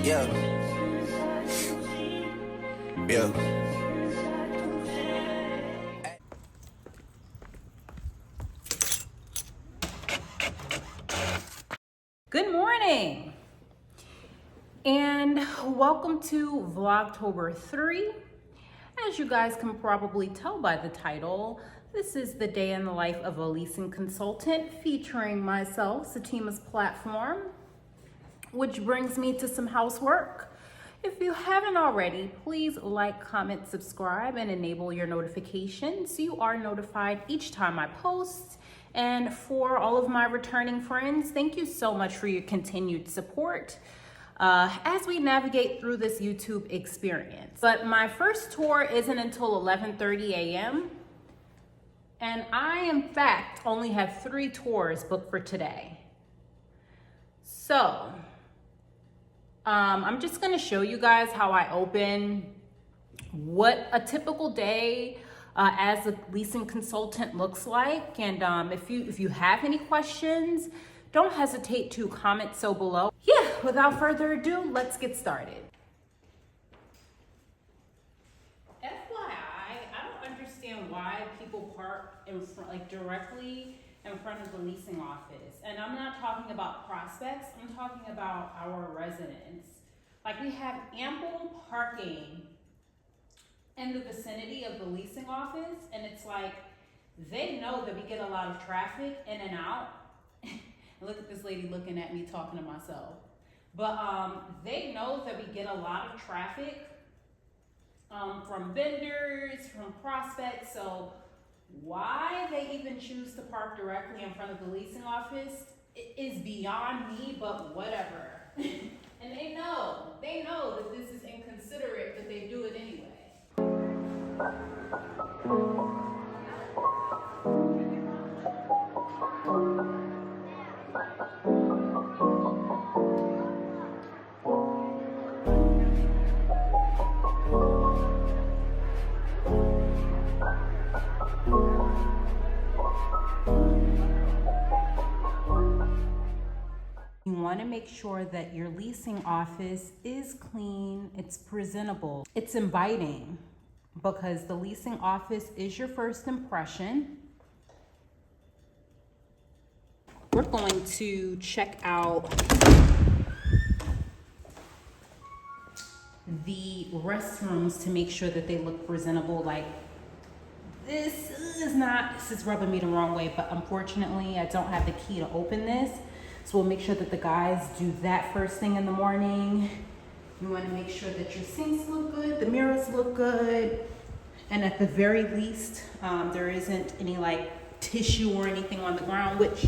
Yeah. Yeah. Good morning and welcome to Vlogtober 3. As you guys can probably tell by the title, this is the day in the life of a leasing consultant featuring myself, SattimasPlatform, which brings me to some housework. If you haven't already, please like, comment, subscribe, and enable your notifications so you are notified each time I post. And for all of my returning friends, thank you so much for your continued support as we navigate through this YouTube experience. But my first tour isn't until 11:30 a.m. And I, in fact, only have 3 tours booked for today. So, I'm just gonna show you guys how I open, what a typical day as a leasing consultant looks like. And if you have any questions, don't hesitate to comment so below. Yeah, without further ado, let's get started. FYI, I don't understand why people park in front, like directly in front of the leasing office. And I'm not talking about prospects, I'm talking about our residents. Like, we have ample parking in the vicinity of the leasing office, and it's like, they know that we get a lot of traffic in and out. Look at this lady looking at me talking to myself. But they know that we get a lot of traffic from vendors, from prospects. So why they even choose to park directly in front of the leasing office is beyond me, but whatever. And they know that this is inconsiderate, but they do it anyway. You want to make sure that your leasing office is clean, it's presentable, it's inviting, because the leasing office is your first impression. We're going to check out the restrooms to make sure that they look presentable. Like, this is rubbing me the wrong way, but unfortunately I don't have the key to open this. So we'll make sure that the guys do that first thing in the morning. You want to make sure that your sinks look good, the mirrors look good, and at the very least, there isn't any like tissue or anything on the ground, which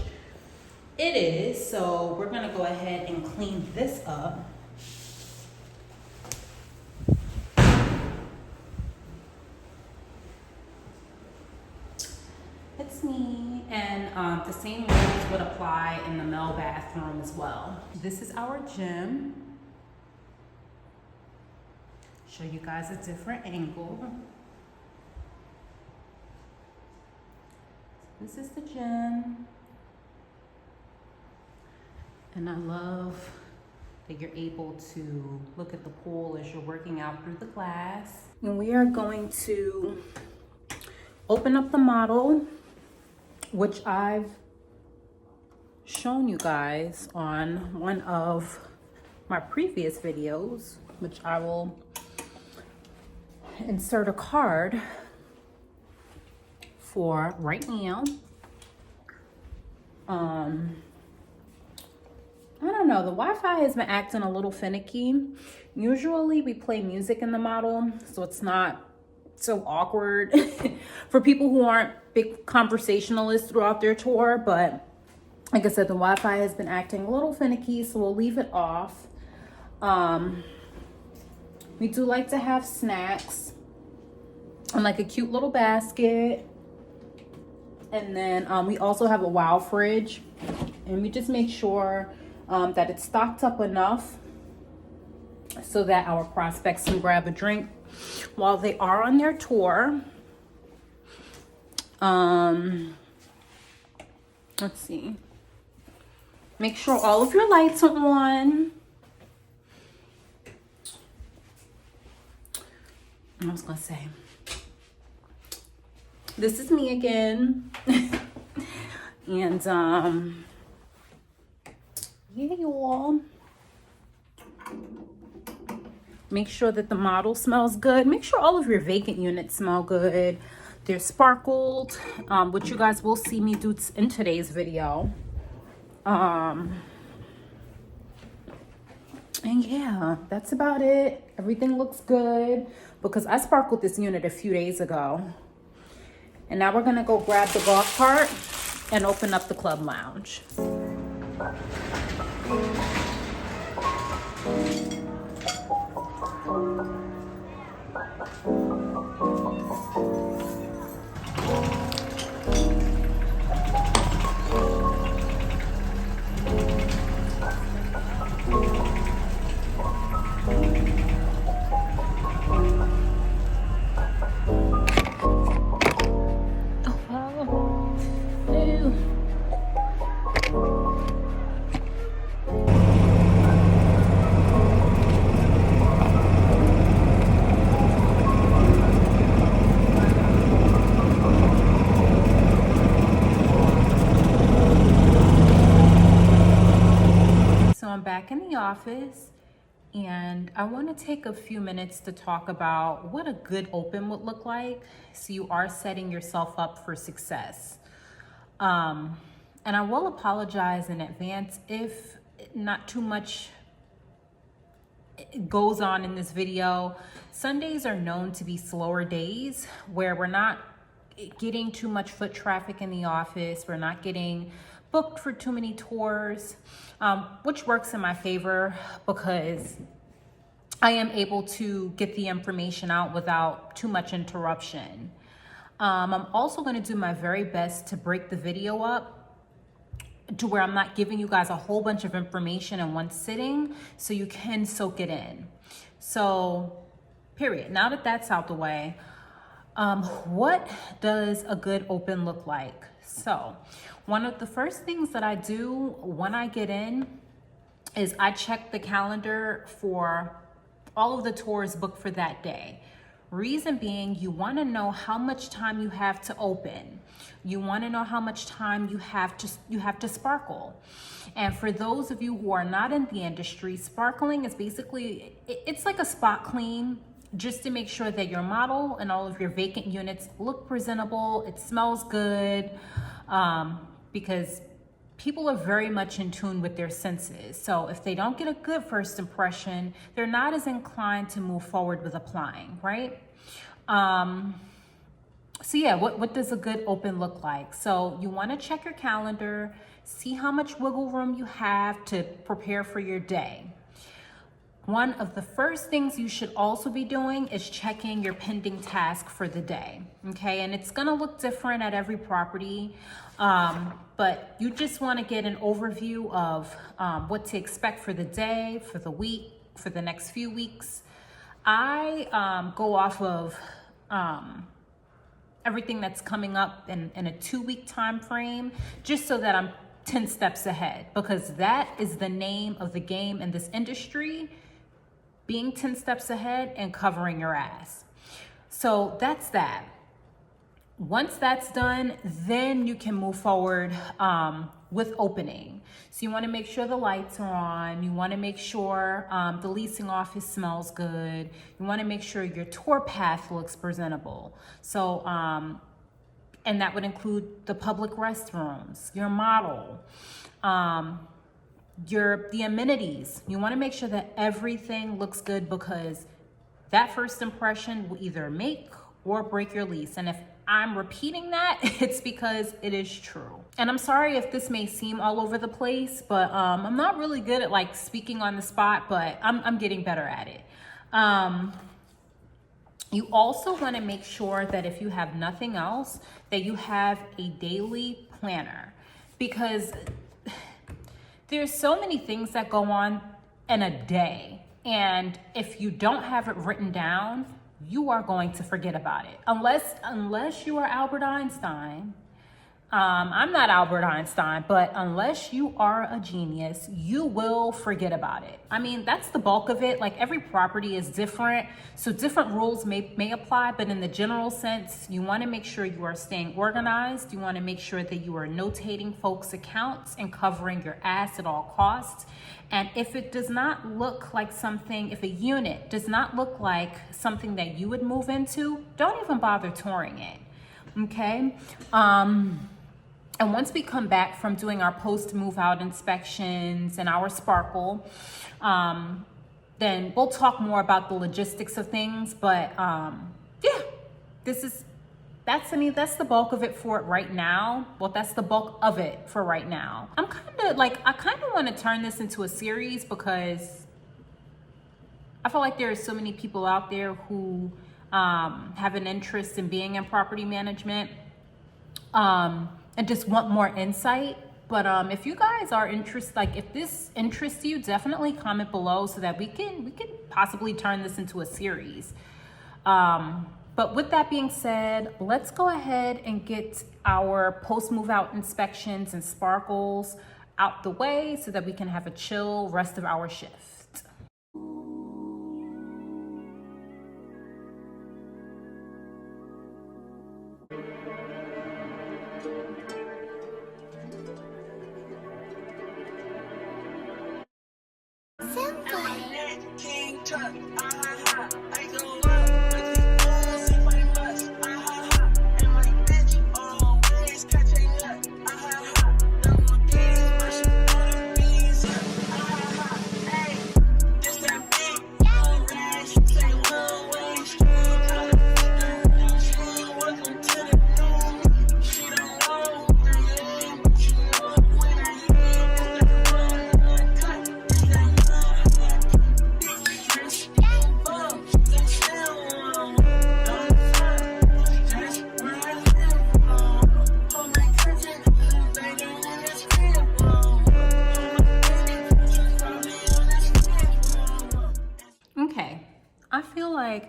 it is. So we're gonna go ahead and clean this up. It's me. And the same rules would apply in the male bathroom as well. This is our gym. Show you guys a different angle. This is the gym. And I love that you're able to look at the pool as you're working out through the glass. And we are going to open up the model, which I've shown you guys on one of my previous videos, which I will insert a card for right now. I don't know, the Wi-Fi has been acting a little finicky. Usually we play music in the model, so it's not so awkward for people who aren't big conversationalists throughout their tour. But like I said, the Wi-Fi has been acting a little finicky, so we'll leave it off. We do like to have snacks and like a cute little basket. And then we also have a wow fridge, and we just make sure that it's stocked up enough so that our prospects can grab a drink while they are on their tour. Let's see. Make sure all of your lights are on. I was gonna say, this is me again. And yeah, you all. Make sure that the model smells good. Make sure all of your vacant units smell good. They're sparkled, which you guys will see me do in today's video. And yeah, that's about it. Everything looks good because I sparkled this unit a few days ago. And now we're gonna go grab the golf cart and open up the club lounge. I'm back in the office and I want to take a few minutes to talk about what a good open would look like so you are setting yourself up for success. And I will apologize in advance if not too much goes on in this video. Sundays are known to be slower days where we're not getting too much foot traffic in the office. We're not getting booked for too many tours, which works in my favor because I am able to get the information out without too much interruption. I'm also going to do my very best to break the video up to where I'm not giving you guys a whole bunch of information in one sitting so you can soak it in. So, period. Now that that's out the way, what does a good open look like? So, one of the first things that I do when I get in is I check the calendar for all of the tours booked for that day. Reason being, you want to know how much time you have to open. You want to know how much time you have to sparkle. And for those of you who are not in the industry, sparkling is basically, it's like a spot clean, just to make sure that your model and all of your vacant units look presentable, it smells good, because people are very much in tune with their senses. So if they don't get a good first impression, they're not as inclined to move forward with applying, right? So yeah, what does a good open look like? So you want to check your calendar, see how much wiggle room you have to prepare for your day. One of the first things you should also be doing is checking your pending task for the day, okay? And it's gonna look different at every property, but you just wanna get an overview of what to expect for the day, for the week, for the next few weeks. I go off of everything that's coming up in a 2-week time frame, just so that I'm 10 steps ahead, because that is the name of the game in this industry, being 10 steps ahead and covering your ass. So that's that. Once that's done, then you can move forward with opening. So you want to make sure the lights are on. You want to make sure the leasing office smells good. You want to make sure your tour path looks presentable. So, and that would include the public restrooms, your model, the amenities. You want to make sure that everything looks good, because that first impression will either make or break your lease. And if I'm repeating that, it's because it is true. And I'm sorry if this may seem all over the place, but I'm not really good at like speaking on the spot, but I'm getting better at it. You also want to make sure that if you have nothing else, that you have a daily planner, because there's so many things that go on in a day. And if you don't have it written down, you are going to forget about it. Unless you are Albert Einstein, I'm not Albert Einstein, but unless you are a genius, you will forget about it. I mean, that's the bulk of it. Like, every property is different, so different rules may apply, but in the general sense, you want to make sure you are staying organized. You want to make sure that you are notating folks' accounts and covering your ass at all costs. And if it does not look like something, if a unit does not look like something that you would move into, don't even bother touring it. Okay? And once we come back from doing our post-move out inspections and our sparkle, then we'll talk more about the logistics of things. But yeah, that's the bulk of it for it right now. Well, that's the bulk of it for right now. I kind of want to turn this into a series because I feel like there are so many people out there who have an interest in being in property management. And just want more insight. But if you guys are interested, like if this interests you, definitely comment below so that we can possibly turn this into a series. But with that being said, let's go ahead and get our post-move out inspections and sparkles out the way so that we can have a chill rest of our shift.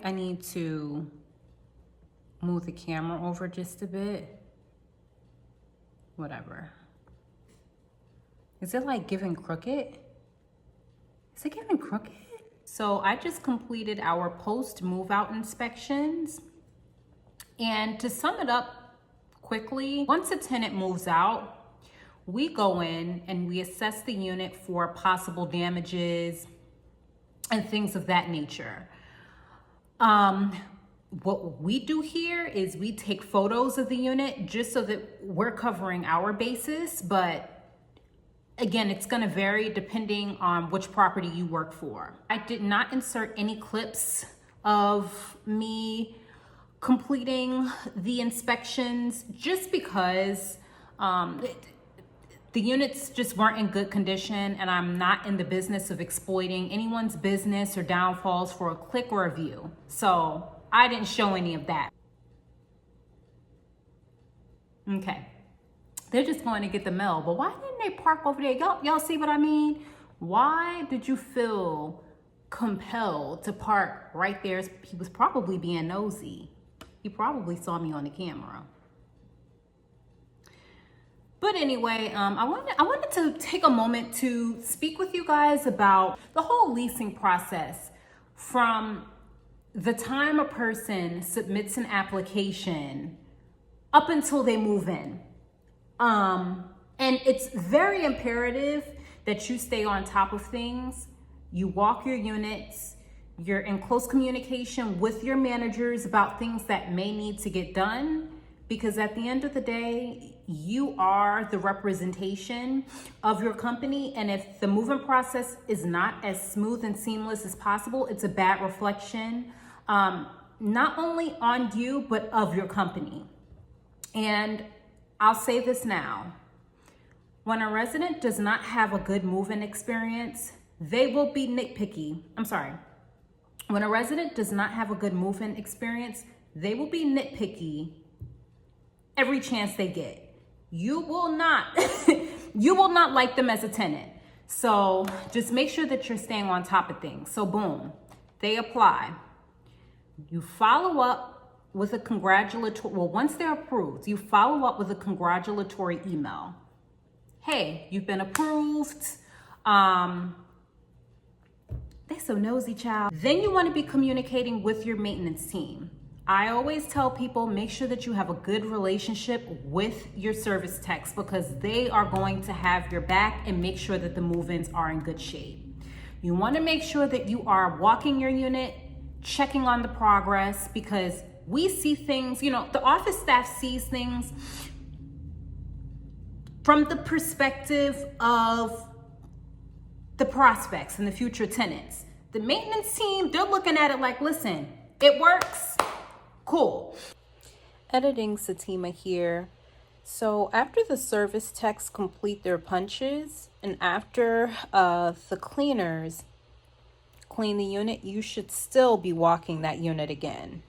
I need to move the camera over just a bit. Whatever. Is it like giving crooked? Is it giving crooked? So I just completed our post-move out inspections. And to sum it up quickly, once a tenant moves out, we go in and we assess the unit for possible damages and things of that nature. What we do here is we take photos of the unit just so that we're covering our basis, but again, it's going to vary depending on which property you work for. I did not insert any clips of me completing the inspections just because the units just weren't in good condition, and I'm not in the business of exploiting anyone's business or downfalls for a click or a view. So I didn't show any of that. Okay. They're just going to get the mail, but why didn't they park over there? Y'all see what I mean? Why did you feel compelled to park right there? He was probably being nosy. He probably saw me on the camera. But anyway, I wanted to take a moment to speak with you guys about the whole leasing process from the time a person submits an application up until they move in. And it's very imperative that you stay on top of things. You walk your units, you're in close communication with your managers about things that may need to get done, because at the end of the day, you are the representation of your company. And if the moving process is not as smooth and seamless as possible, it's a bad reflection, not only on you, but of your company. And I'll say this now. When a resident does not have a good move-in experience, they will be nitpicky. When a resident does not have a good move-in experience, they will be nitpicky every chance they get. You will not, you will not like them as a tenant. So just make sure that you're staying on top of things. So boom, they apply. You follow up with a congratulatory, well, once they're approved, you follow up with a congratulatory email. Hey, you've been approved. They so nosy, child. Then you want to be communicating with your maintenance team. I always tell people, make sure that you have a good relationship with your service techs, because they are going to have your back and make sure that the move-ins are in good shape. You want to make sure that you are walking your unit, checking on the progress, because we see things, you know, the office staff sees things from the perspective of the prospects and the future tenants. The maintenance team, they're looking at it like, listen, it works, cool. Editing Sattima here. So after the service techs complete their punches and after the cleaners clean the unit, you should still be walking that unit again.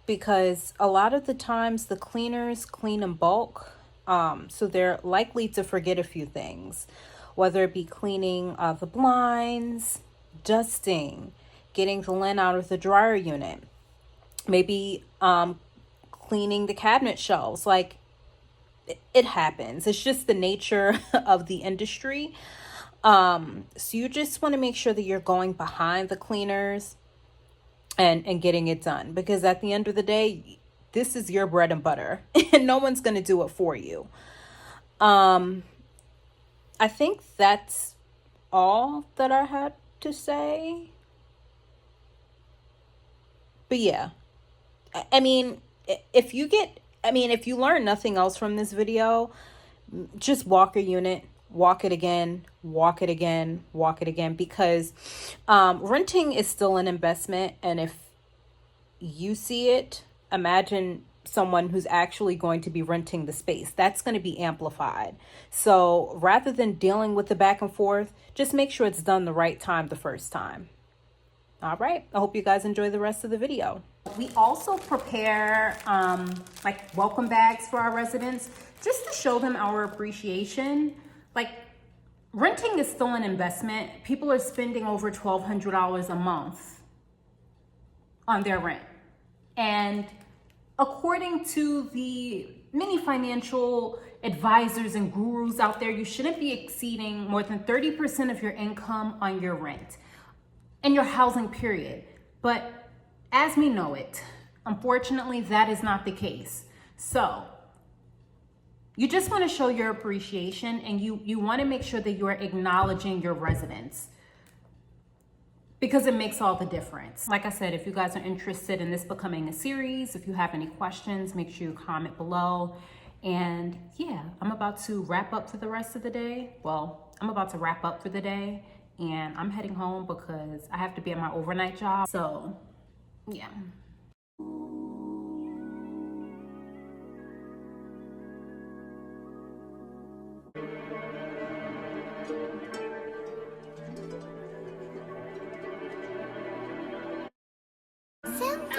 Because a lot of the times the cleaners clean in bulk, so they're likely to forget a few things, whether it be cleaning the blinds, dusting, getting the lint out of the dryer unit, maybe cleaning the cabinet shelves. Like, it happens. It's just the nature of the industry. So you just want to make sure that you're going behind the cleaners and getting it done, because at the end of the day, this is your bread and butter and no one's going to do it for you. I think that's all that I had to say. But yeah, I mean, if you learn nothing else from this video, just walk your unit, walk it again, walk it again, walk it again, because renting is still an investment. And if you see it, imagine someone who's actually going to be renting the space. That's going to be amplified. So rather than dealing with the back and forth, just make sure it's done the right time the first time. All right, I hope you guys enjoy the rest of the video. We also prepare like welcome bags for our residents, just to show them our appreciation. Like, renting is still an investment. People are spending over $1,200 a month on their rent. And according to the many financial advisors and gurus out there, you shouldn't be exceeding more than 30% of your income on your rent and your housing, period. But as we know it, unfortunately, that is not the case. So you just want to show your appreciation, and you want to make sure that you're acknowledging your residents, because it makes all the difference. Like I said, if you guys are interested in this becoming a series, if you have any questions, make sure you comment below. And yeah, I'm about to wrap up for the rest of the day. Well, I'm about to wrap up for the day, and I'm heading home because I have to be at my overnight job. So yeah. Simple.